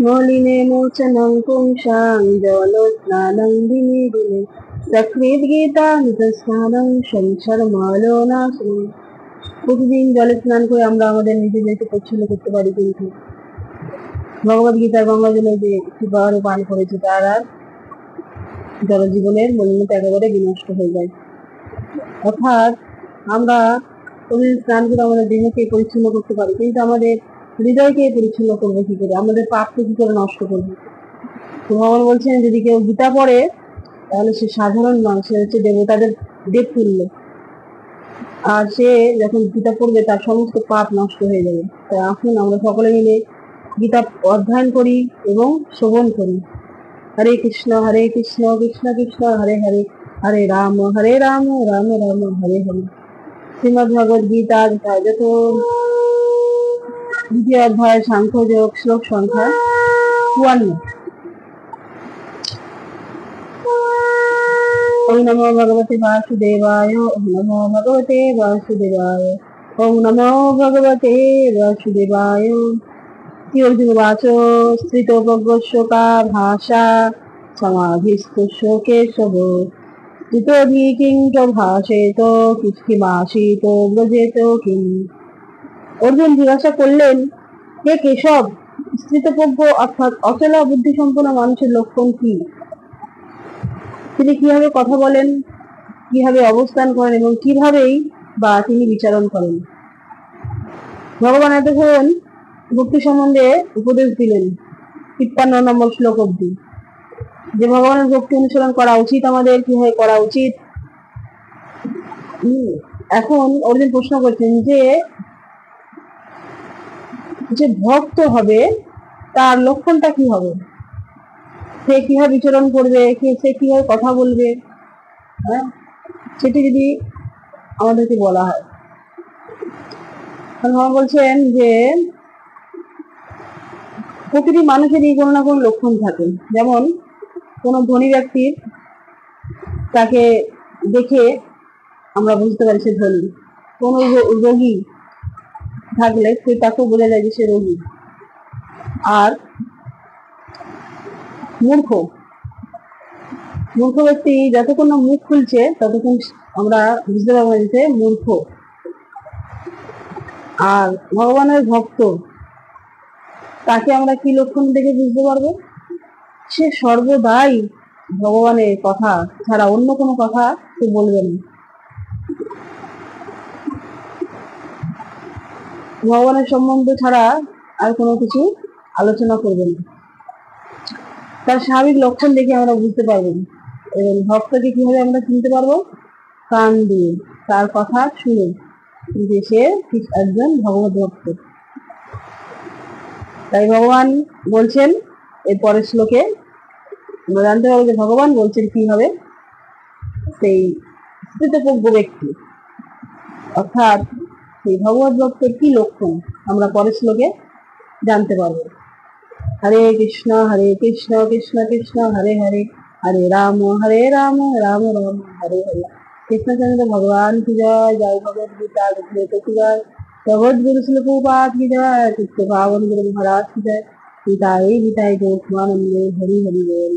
মলিনে মোচনং পুংসাং জলস্নানং দিনে দিনে সকৃত গীতামৃতস্নানং সংসারমালোনাশনং। প্রতিদিন জলে স্নান করে আমরা আমাদের নিজেদেরকে পরিচ্ছন্ন করতে পারি, কিন্তু ভগবত গীতার গঙ্গা জলে যে একটিবারও পান করেছে তার আর জলজীবনের মলিনতা একেবারে বিনষ্ট হয়ে যায়। অর্থাৎ আমরা প্রতিদিন স্নান করে আমাদের দেহকে পরিচ্ছন্ন করতে পারি, কিন্তু আমাদের হৃদয়কে পরিচ্ছন্ন করবো কি করে, আমাদের পাপকে কি করে নষ্ট করবো? তো ভগবান বলছেন, যদি কেউ গীতা পড়ে তাহলে সে সাধারণ নয়, সে হচ্ছে দেবতাদের দেবতুল্য। আর সে যখন গীতা পড়বে তার সমস্ত পাপ নষ্ট হয়ে যাবে। তাই আসুন আমরা সকলে মিলে গীতা অধ্যয়ন করি এবং শ্রবণ করি। হরে কৃষ্ণ কৃষ্ণ কৃষ্ণ হরে হরে, হরে রাম রাম রাম হরে হরে। শ্রীমদ ভগবদ গীতা যত দ্বিতীয় অধ্যায় সাংখ্যযোগ, শ্লোক সংখ্যা 52। ওম নমো ভগবতে বাসুদেবায়, ওম নমো ভগবতে বাসুদেবায়, ওম নমো ভগবতে বাসুদেবায়। শ্রী অর্জুন উবাচ স্থিতোপগোস্যকা ভাষা সমাধিস্থস্য কেশব স্থিতোধি কিং চ ভাষেত কিমাসীত ব্রজেত কিং। অর্জুন জিজ্ঞাসা করলেন, হে কেশব, স্থিতপ্রজ্ঞ অর্থাৎ অচলা বুদ্ধি সম্পন্ন মানুষের লক্ষণ কি? তিনি কিভাবে কথা বলেন, কিভাবে অবস্থান করেন এবং কিভাবেই বা তিনি বিচারণ করেন? ভগবান এতক্ষণ ভক্তি সম্বন্ধে উপদেশ দিলেন 53 নম্বর শ্লোক অব্দি, যে ভগবানের ভক্তি অনুসরণ করা উচিত, আমাদের কিভাবে করা উচিত। এখন অর্জুন প্রশ্ন করছেন যে যে ভক্ত হবে তার লক্ষণটা কি হবে, সে কিভাবে বিচরণ করবে, সে কিভাবে কথা বলবে, হ্যাঁ, সেটি যদি আমাদেরকে বলা হয়। ভগবান বলছেন যে প্রতিটি মানুষেরই কোনো না কোনো লক্ষণ থাকে। যেমন কোনো ধনী ব্যক্তির, তাকে দেখে আমরা বুঝতে পারি সে ধনী। কোনো রোগী থাকলে সে তাকেও বোঝা যায় যে সে রোগী। আর মূর্খ ব্যক্তি যতক্ষণ না মুখ খুলছে ততক্ষণ আমরা বুঝতে পারবো যে সে মূর্খ। আর ভগবানের ভক্ত, তাকে আমরা কি লক্ষণ দেখে বুঝতে পারবো? সে সর্বদাই ভগবানের কথা ছাড়া অন্য কোনো কথা সে বলবে না, ভগবানের সম্বন্ধ ছাড়া আর কোনো কিছু আলোচনা করবে না। তার স্বাভাবিক লক্ষণ দেখে আমরা বুঝতে পারবো। এবং ভক্তকে কিভাবে আমরা চিনতে পারবো? কান দিয়ে, তার কথা শুনে যে সে ঠিক একজন ভগবত ভক্ত। তাই ভগবান বলছেন এর পরের শ্লোকে আমরা জানতে পারবো যে ভগবান বলছেন কি হবে সেই স্থিতপ্রজ্ঞ ব্যক্তি, অর্থাৎ সেই ভগবত ভক্তের কি লক্ষণ আমরা পরের শ্লোকে জানতে পারবো। হরে কৃষ্ণ কৃষ্ণ কৃষ্ণ হরে হরে, হরে রাম রাম রাম হরে হরে। কৃষ্ণচন্দ্র ভগবান কি জয়, জয় ভগবত গীতা কি জয়, ভগবত গুরু শিল প্রভুপাদ কি জয়, চিত্ত পাবন গুরু মহারাজ কি জয়। গীতায় গীতায় গো হরি হরি বল।